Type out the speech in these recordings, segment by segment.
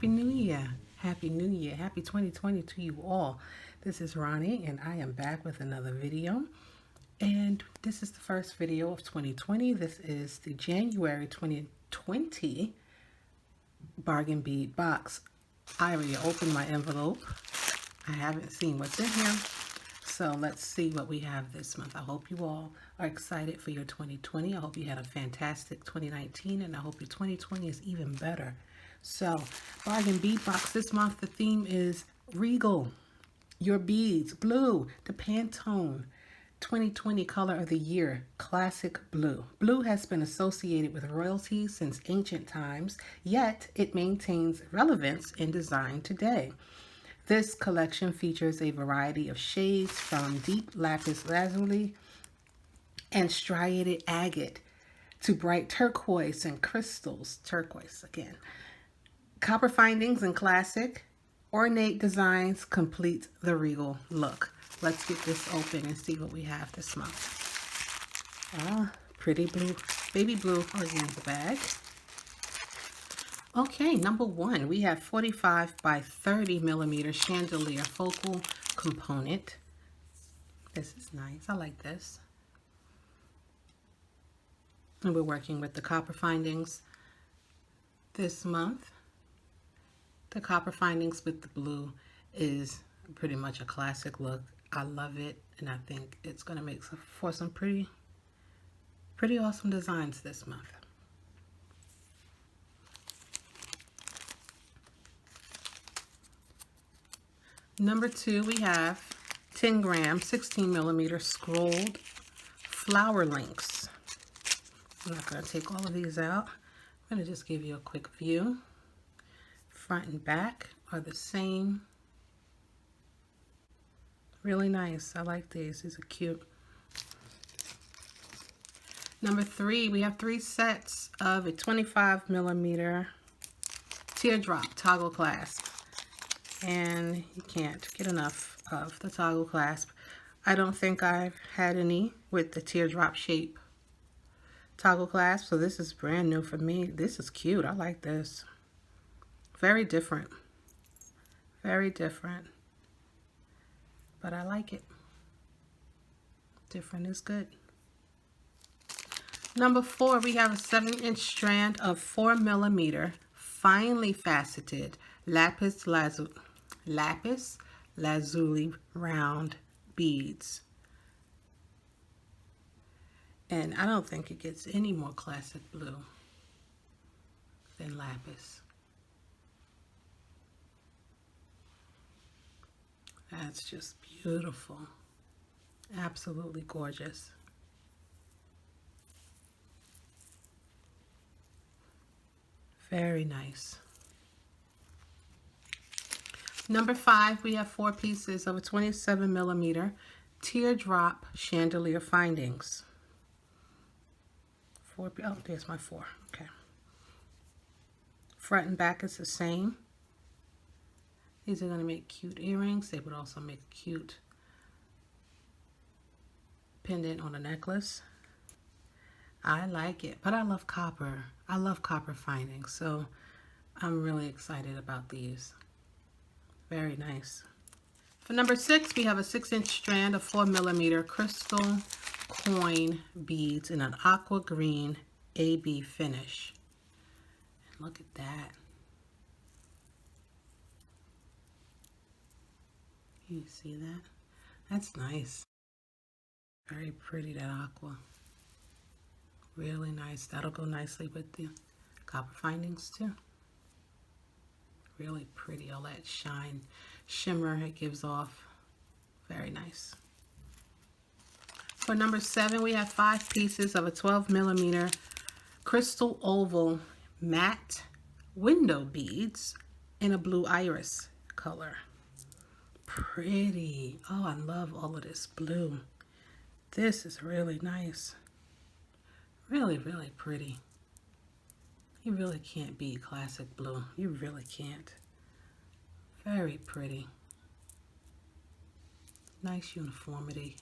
Happy New Year. Happy New Year. Happy 2020 to you all. This is Ronnie and I am back with another video. And this is the first video of 2020. This is the January 2020 bargain bead box. I already opened my envelope. I haven't seen what's in here. So let's see what we have this month. I hope you all are excited for your 2020. I hope you had a fantastic 2019 and I hope your 2020 is even better. So, bargain bead box this month, the theme is Regal. Your beads, blue, the Pantone 2020 color of the year, classic blue. Blue has been associated with royalty since ancient times, yet it maintains relevance in design today. This collection features a variety of shades from deep lapis lazuli and striated agate to bright turquoise and crystals, turquoise again. Copper findings and classic ornate designs complete the regal look. Let's get this open and see what we have this month. Ah, pretty blue, baby blue already in the bag. Okay, number one, we have 45 by 30 millimeter chandelier focal component. This is nice. I like this. And we're working with the copper findings this month. The copper findings with the blue is pretty much a classic look. I love it, and I think it's going to make for some pretty awesome designs this month. Number two, we have 10 gram, 16 millimeter scrolled flower links. I'm not going to take all of these out. I'm going to just give you a quick view. Front and back are the same. Really nice. I like these. These are cute. Number three, we have 3 sets of a 25 millimeter teardrop toggle clasp. And you can't get enough of the toggle clasp. I don't think I've had any with the teardrop shape toggle clasp, so this is brand new for me. This is cute. I like this. Very different. Very different. But I like it. Different is good. Number four, we have a 7-inch strand of 4 millimeter finely faceted lapis lazuli round beads. And I don't think it gets any more classic blue than lapis. That's just beautiful. Absolutely gorgeous. Very nice. Number five, we have 4 pieces of a 27 millimeter teardrop chandelier findings. Oh, there's my 4. Okay. Front and back is the same. These are going to make cute earrings. They would also make a cute pendant on a necklace. I like it, but I love copper. I love copper findings, so I'm really excited about these. Very nice. For number 6, we have a 6-inch strand of 4 millimeter crystal coin beads in an aqua green AB finish. And look at that. You see that? That's nice. Very pretty, that aqua. Really nice. That'll go nicely with the copper findings too. Really pretty. All that shine, shimmer it gives off. Very nice. For number 7, we have 5 pieces of a 12 millimeter crystal oval matte window beads in a blue iris color. Pretty. Oh, I love all of this blue. This is really nice. Really, really pretty. You really can't beat classic blue. You really can't. Very pretty. Nice uniformity.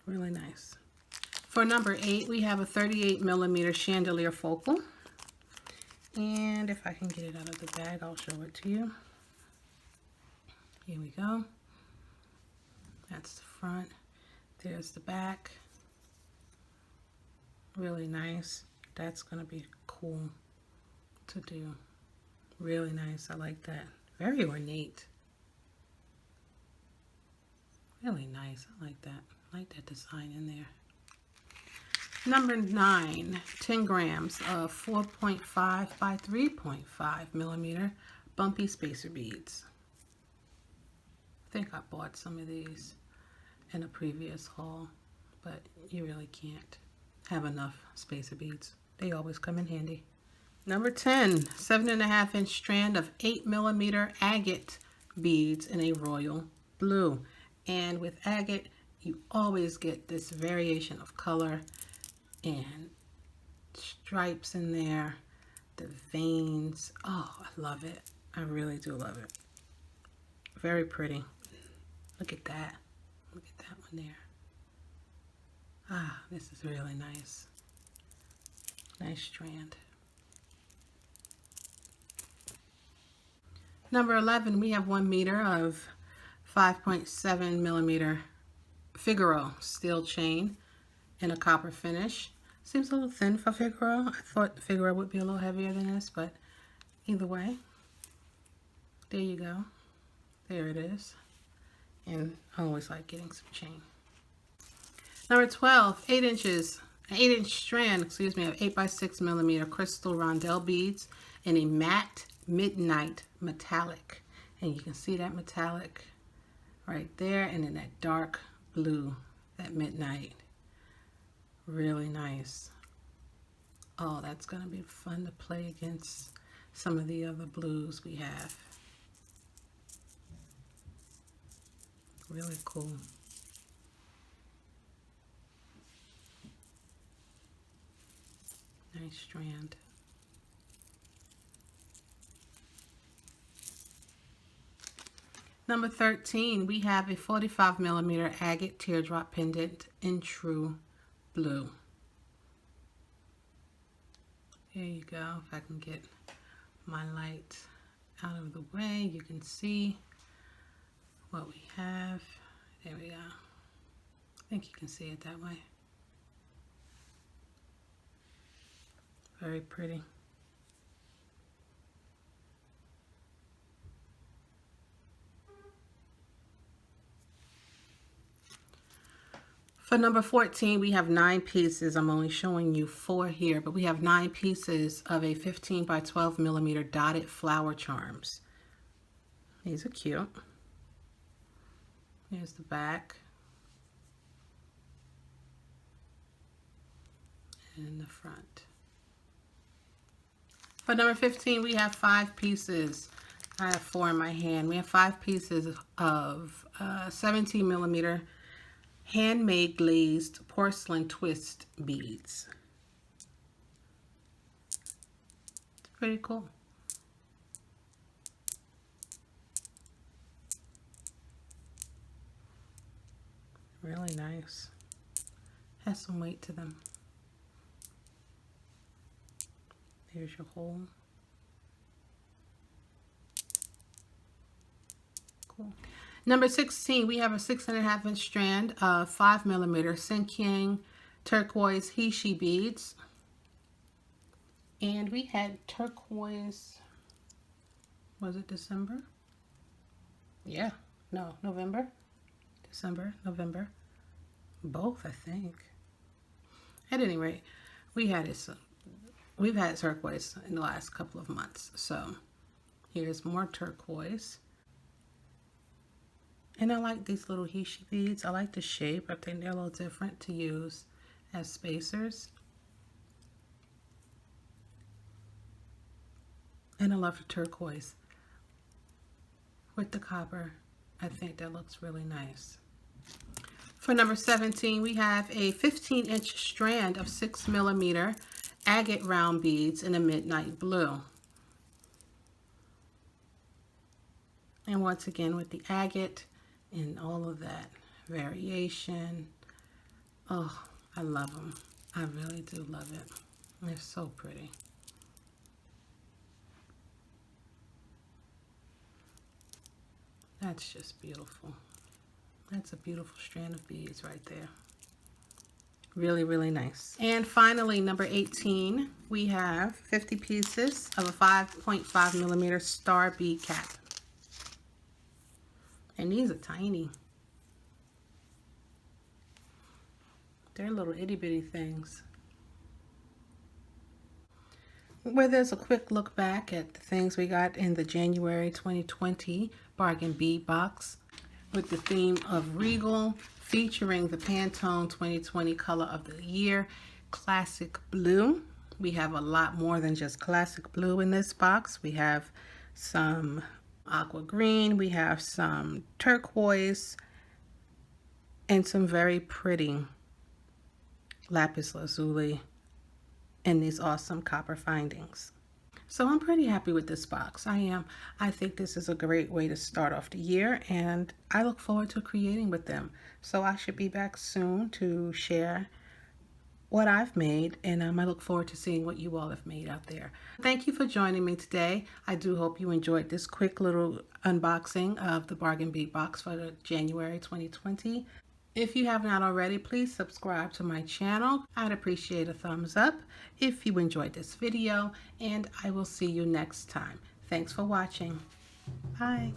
Really nice. For number 8, we have a 38 millimeter chandelier focal. And if I can get it out of the bag, I'll show it to you. Here we go. That's the front. There's the back. Really nice. That's gonna be cool to do. Really nice. I like that. Very ornate. Really nice. I like that. I like that design in there. Number 9, 10 grams of 4.5 by 3.5 millimeter bumpy spacer beads. I think I bought some of these in a previous haul, but you really can't have enough spacer beads. They always come in handy. Number 10, 7.5 inch strand of 8 millimeter agate beads in a royal blue. And with agate, you always get this variation of color and stripes in there, the veins. Oh, I love it. I really do love it. Very pretty. Look at that. Look at that one there. Ah, this is really nice. Nice strand. Number 11, we have 1 meter of 5.7 millimeter Figaro steel chain in a copper finish. Seems a little thin for Figaro. I thought Figaro would be a little heavier than this, but either way, there you go. There it is. And I always like getting some chain. Number 12, 8 inches, an 8-inch strand, excuse me, of 8 by 6 millimeter crystal rondelle beads in a matte midnight metallic. And you can see that metallic right there, and then that dark blue, that midnight. Really nice. Oh, that's gonna be fun to play against some of the other blues we have. Really cool. Nice strand. Number 13, we have a 45 millimeter agate teardrop pendant in true blue. Here you go. If I can get my light out of the way, you can see what we have. There we go. I think you can see it that way. Very pretty. For number 14, we have 9 pieces. I'm only showing you 4 here, but we have 9 pieces of a 15 by 12 millimeter dotted flower charms. These are cute. Here's the back. And the front. For number 15, we have 5 pieces. I have 4 in my hand. We have 5 pieces of 17 millimeter handmade glazed porcelain twist beads. It's pretty cool. Really nice. Has some weight to them. Here's your hole. Cool. Number 16, we have a 6.5 inch strand of 5 millimeter Sinking turquoise Heishi beads. And we had turquoise, was it December? Yeah, no, November. December, November. Both, I think. At any rate, we've had turquoise in the last couple of months. So here's more turquoise. And I like these little Heishi beads. I like the shape. I think they're a little different to use as spacers. And I love the turquoise with the copper. I think that looks really nice. For number 17, we have a 15 inch strand of 6 millimeter agate round beads in a midnight blue. And once again with the agate and all of that variation. Oh, I love them. I really do love it. They're so pretty. That's just beautiful. That's a beautiful strand of beads right there. Really, really nice. And finally, number 18, we have 50 pieces of a 5.5 millimeter star bead cap. And these are tiny. They're little itty bitty things. Where there's a quick look back at the things we got in the January 2020 bargain bead box with the theme of Regal, featuring the Pantone 2020 color of the year, Classic Blue. We have a lot more than just Classic Blue in this box. We have some aqua green, we have some turquoise, and some very pretty lapis lazuli and these awesome copper findings. So I'm pretty happy with this box. I am. I think this is a great way to start off the year, and I look forward to creating with them. So I should be back soon to share what I've made, and I look forward to seeing what you all have made out there. Thank you for joining me today. I do hope you enjoyed this quick little unboxing of the bargain bead box for the January 2020. If you have not already, please subscribe to my channel. I'd appreciate a thumbs up if you enjoyed this video, and I will see you next time. Thanks for watching. Bye.